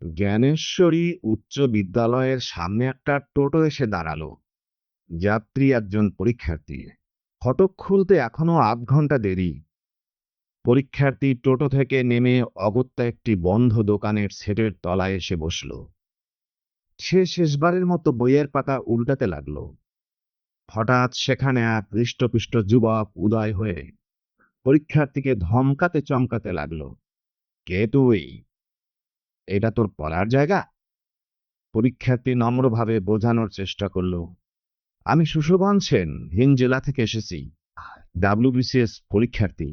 জ্ঞানেশ্বরী উচ্চ বিদ্যালয়ের সামনে একটা টোটো এসে দাঁড়ালো। যাত্রী একজন পরীক্ষার্থী। ফটক খুলতে এখনো আধ ঘন্টা দেরি। পরীক্ষার্থী টোটো থেকে নেমে অগত্যা একটি বন্ধ দোকানের সেটের তলায় এসে বসল। সে শেষবারের মতো বইয়ের পাতা উল্টাতে লাগলো। হঠাৎ সেখানে এক হৃষ্টপুষ্ট যুবক উদয় হয়ে পরীক্ষার্থীকে ধমকাতে চমকাতে লাগলো। কে তুই? এটা তোর পড়ার জায়গা? পরীক্ষার্থী নম্রভাবে বোঝানোর চেষ্টা করল, আমি সুশোভন সেন, ভিন জেলা থেকে এসেছি, ডাব্লিউবিসিএস পরীক্ষার্থী।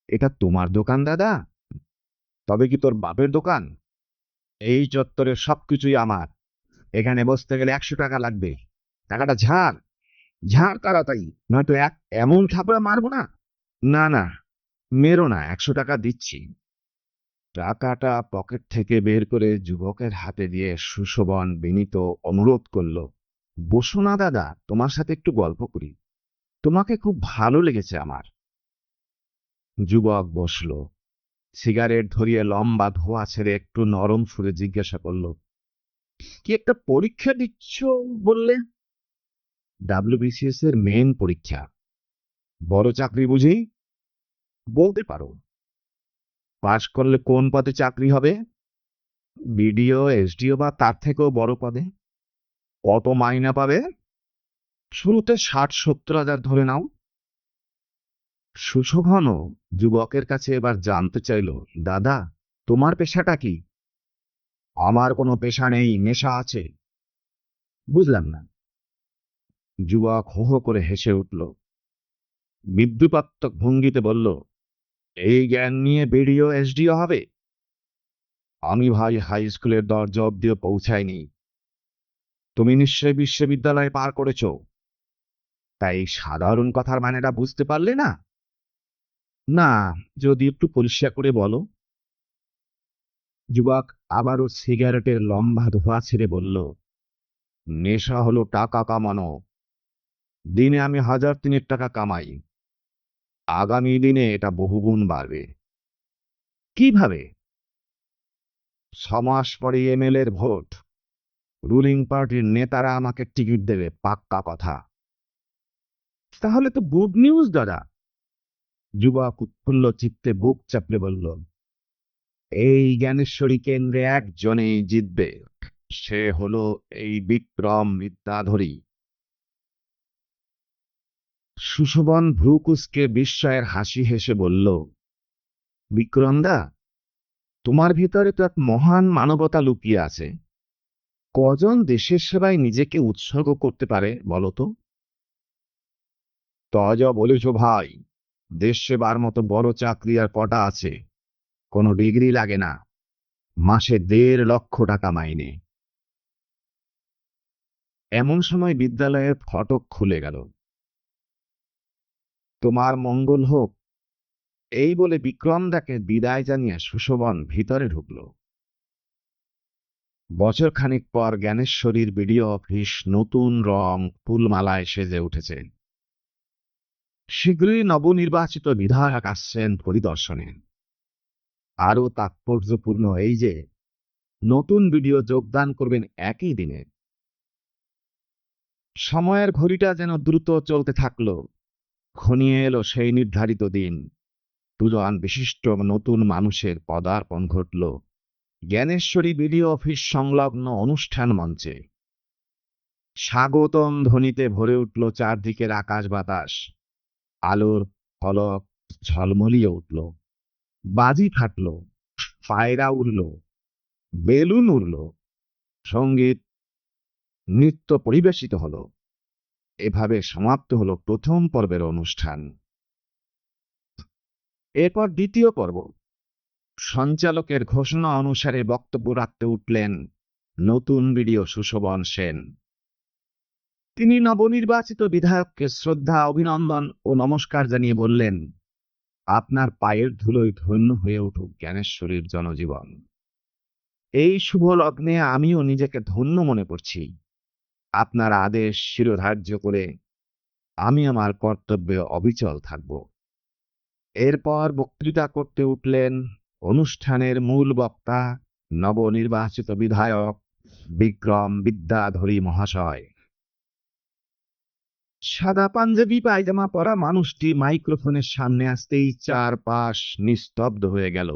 এটা তোমার দোকান দাদা? তবে কি তোর বাপের দোকান? এই চত্বরের সবকিছুই আমার। এখানে বসতে গেলে 100 টাকা লাগবে। টাকাটা ঝাড়, ঝাড় তাড়াতাড়ি, নয়তো এমন থাপড়া মারবো না। না না, মেরো না, 100 টাকা দিচ্ছি। টাকাটা পকেট থেকে বের করে যুবকের হাতে দিয়ে সুশোভন বিনীত অনুরোধ করল, বসো না দাদা, তোমার সাথে একটু গল্প করি। তোমাকে খুব ভালো লেগেছে আমার। যুবক বসল, সিগারেট ধরিয়ে লম্বা ধোঁয়া ছেড়ে একটু নরম সুরে জিজ্ঞাসা করল, কি একটা পরীক্ষা দিচ্ছ বললে? ডাব্লিউবিসিএস এর মেন পরীক্ষা। বড় চাকরি বুঝি? বলতে পারো। পাশ করলে কোন পদে চাকরি হবে? বিডিও, এসডিও বা তার থেকেও বড় পদে। কত মাইনা পাবে? শুরুতে 60-70 হাজার ধরে নাও। সুশোভনও যুবকের কাছে এবার জানতে চাইল, দাদা তোমার পেশাটা কি? আমার কোনো পেশা নেই, নেশা আছে। বুঝলাম না। যুবক হো হো করে হেসে উঠল, বিদ্রুপাত্মক ভঙ্গিতে বলল, এই জ্ঞান নিয়ে বিডিও এসডিও হবে? আমি ভাই হাই স্কুলের দরজা অব্দিও পৌঁছাইনি। তুমি নিশ্চয়ই বিশ্ববিদ্যালয়ে পার করেছ, তাই সাধারণ কথার মানেটা বুঝতে পারলে না? না, যদি একটু পরিষ্কার করে বলো। যুবক আবারও সিগারেটের লম্বা ধোঁয়া ছেড়ে বলল, নেশা হলো টাকা কামানো। দিনে আমি 1,000-3 টাকা কামাই। আগামী দিনে এটা বহুগুণ বাড়বে। কিভাবে? 6 মাস পরে এমএলএ এর ভোট। রুলিং পার্টির নেতারা আমাকে টিকিট দেবে, পাক্কা কথা। তাহলে তো গুড নিউজ দাদা। যুবক উৎফুল্ল চিত্তে বুক চাপড়ে বলল, এই জ্ঞানেশ্বরী কেন্দ্রে একজনেই জিতবে। সে হলো এই বিক্রম বিদ্যাধরী। সুশোভন ভ্রুকুচকে বিস্ময়ের হাসি হেসে বলল, বিক্রমদা, তোমার ভিতরে তো এক মহান মানবতা লুকিয়ে আছে। কজন দেশের সেবায় নিজেকে উৎসর্গ করতে পারে বলো তো? তা যা বলেছ ভাই, দেশ সেবার মতো বড় চাকরি আর কটা আছে? কোনো ডিগ্রি লাগে না, মাসে 1.5 লক্ষ টাকা মাইনে। এমন সময় বিদ্যালয়ের ফটক খুলে গেল। তোমার মঙ্গল হোক, এই বলে বিক্রমদাকে বিদায় জানিয়ে সুশোভন ভিতরে ঢুকল। বছর খানিক পর জ্ঞানেশ্বরীর বিডিও অফিস নতুন রং ফুলমালায় সেজে উঠেছে। শীঘ্রই নবনির্বাচিত বিধায়ক আসছেন পরিদর্শনে। আরও তাৎপর্যপূর্ণ এই যে, নতুন বিডিও যোগদান করবেন একই দিনে। সময়ের ঘড়িটা যেন দ্রুত চলতে থাকলো। ঘনিয়ে এলো সেই নির্ধারিত দিন। দুজন বিশিষ্ট নতুন মানুষের পদার্পণ ঘটল জ্ঞানেশ্বরী বিডিও অফিস সংলগ্ন অনুষ্ঠান মঞ্চে। স্বাগতম ধ্বনিতে ভরে উঠল চারদিকের আকাশ বাতাস। আলোর ফলক ঝলমলিয়ে উঠল, বাজি ফাটল, পায়রা উড়ল, বেলুন উড়ল, সঙ্গীত নৃত্য পরিবেশিত হলো। এভাবে সমাপ্ত হলো প্রথম পর্বের অনুষ্ঠান। এরপর দ্বিতীয় পর্ব। সঞ্চালকের ঘোষণা অনুসারে বক্তব্য রাখতে উঠলেন নতুন বিডিও সুশোভন সেন। তিনি নবনির্বাচিত বিধায়ককে শ্রদ্ধা, অভিনন্দন ও নমস্কার জানিয়ে বললেন, আপনার পায়ের ধুলোয় ধন্য হয়ে উঠুক জ্ঞানেশ্বরীর জনজীবন। এই শুভ লগ্নে আমিও নিজেকে ধন্য মনে করছি। আপনার আদেশ শিরোধার্য করে আমি আমার কর্তব্যে অবিচল থাকব। এরপর বক্তৃতা করতে উঠলেন অনুষ্ঠানের মূল বক্তা নবনির্বাচিত বিধায়ক বিক্রম বিদ্যাধরী মহাশয়। সাদা পাঞ্জাবি পায়জামা পরা মানুষটি মাইক্রোফোনের সামনে আসতেই চারপাশ নিস্তব্ধ হয়ে গেল।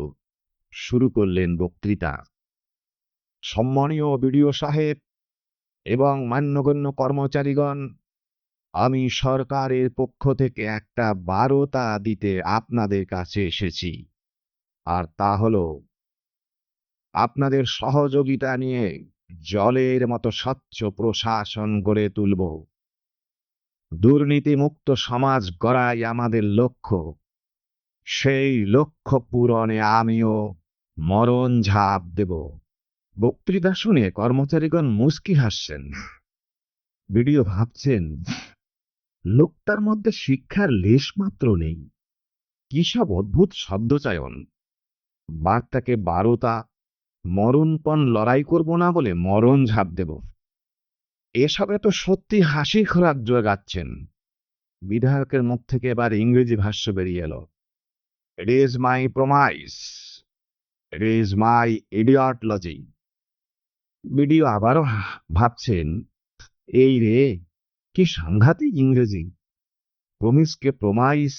শুরু করলেন বক্তৃতা। সম্মানীয় বিডিও সাহেব এবং মান্যগণ্য কর্মচারীগণ, আমি সরকারের পক্ষ থেকে একটা বার্তা দিতে আপনাদের কাছে এসেছি। আর তা হলো, আপনাদের সহযোগিতা নিয়ে জলের মতো স্বচ্ছ প্রশাসন গড়ে তুলব। দুর্নীতিমুক্ত সমাজ গড়াই আমাদের লক্ষ্য। সেই লক্ষ্য পূরণে আমিও মরণ ঝাঁপ দেব। বক্তৃতা শুনে কর্মচারীগণ মুচকি হাসছেন। বিডিও ভাবছেন, লোকটার মধ্যে শিক্ষার লেশমাত্র নেই। কি সব অদ্ভুত শব্দচয়ন! বার্তাকে বারোতা, মরণপণ লড়াই করব না বলে মরণ ঝাঁপ দেব, এসবে তো সত্যি হাসি খোরাক জোগাচ্ছেন। বিধায়কের মুখ থেকে এবার ইংরেজি ভাষ্য বেরিয়ে এলো। It is my promise, it is my ideology. BDO আবারও ভাবছেন, এই রে, কি সাংঘাতিক ইংরেজি! প্রমিসকে প্রমাইস,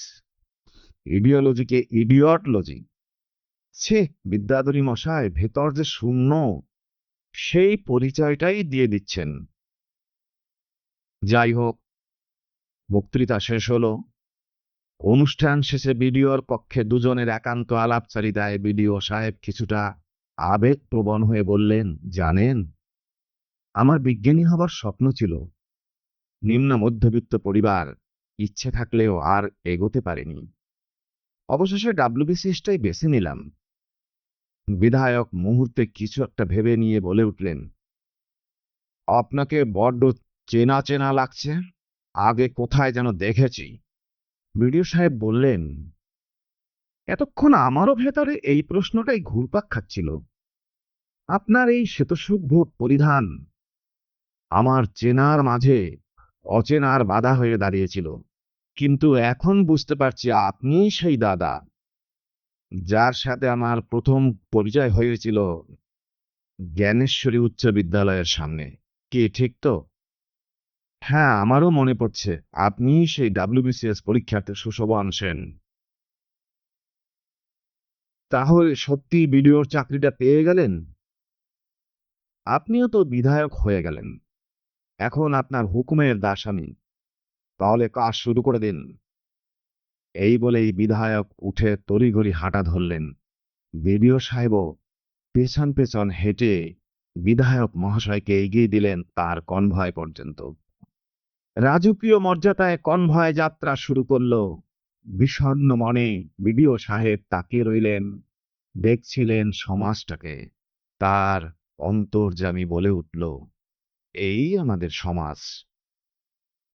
ইডিওলজিকে ইডিয়টলজি। ছে, বিদ্যাধরী মশাই ভেতর যে শূন্য, সেই পরিচয়টাই দিয়ে দিচ্ছেন। যাই হোক, বক্তৃতা শেষ হলো। অনুষ্ঠান শেষে বিডিওর পক্ষে দুজনের একান্ত আলাপচারিতায় বিডিও সাহেব কিছুটা আবেগপ্রবণ হয়ে বললেন, জানেন, আমার বিজ্ঞানী হবার স্বপ্ন ছিল। নিম্ন মধ্যবিত্ত পরিবার, ইচ্ছে থাকলেও আর এগোতে পারেনি। অবশেষে ডাব্লিউবিসিএসটাই বেছে নিলাম। বিধায়ক মুহূর্তে কিছু একটা ভেবে নিয়ে বলে উঠলেন, আপনাকে বড্ড চেনা চেনা লাগছে, আগে কোথায় যেন দেখেছি। বিডিও সাহেব বললেন, এতক্ষণ আমারও ভেতরে এই প্রশ্নটাই ঘুরপাক খাচ্ছিল। আপনার এই শ্বেতশুভ্র পরিধান আমার চেনার মাঝে অচেনার বাধা হয়ে দাঁড়িয়েছিল, কিন্তু এখন বুঝতে পারছি আপনিই সেই দাদা যার সাথে আমার প্রথম পরিচয় হয়েছিল জ্ঞানেশ্বরী উচ্চ বিদ্যালয়ের সামনে। কি ঠিক তো? হ্যাঁ, আমারও মনে পড়ছে, আপনিই সেই ডাব্লিউবিসিএস পরীক্ষার্থী সুশোভন সেন। তাহলে সত্যি বিডিওর চাকরিটা পেয়ে গেলেন? আপনিও তো বিধায়ক হয়ে গেলেন, এখন আপনার হুকুমের দাস আমি। তাহলে কাজ শুরু করে দিন। এই বলেই বিধায়ক উঠে তড়িঘড়ি হাঁটা ধরলেন। বিডিও সাহেবও পেছন পেছন হেঁটে বিধায়ক মহাশয়কে এগিয়ে দিলেন তার কনভয় পর্যন্ত। রাজকীয় মর্যাদায় কনভয় যাত্রা শুরু করল। বিষণ্ণ মনে বিডিও সাহেব তাকিয়ে রইলেন, দেখছিলেন সমাজটাকে। তার অন্তর্যামী বলে উঠল, এই আমাদের সমাজ।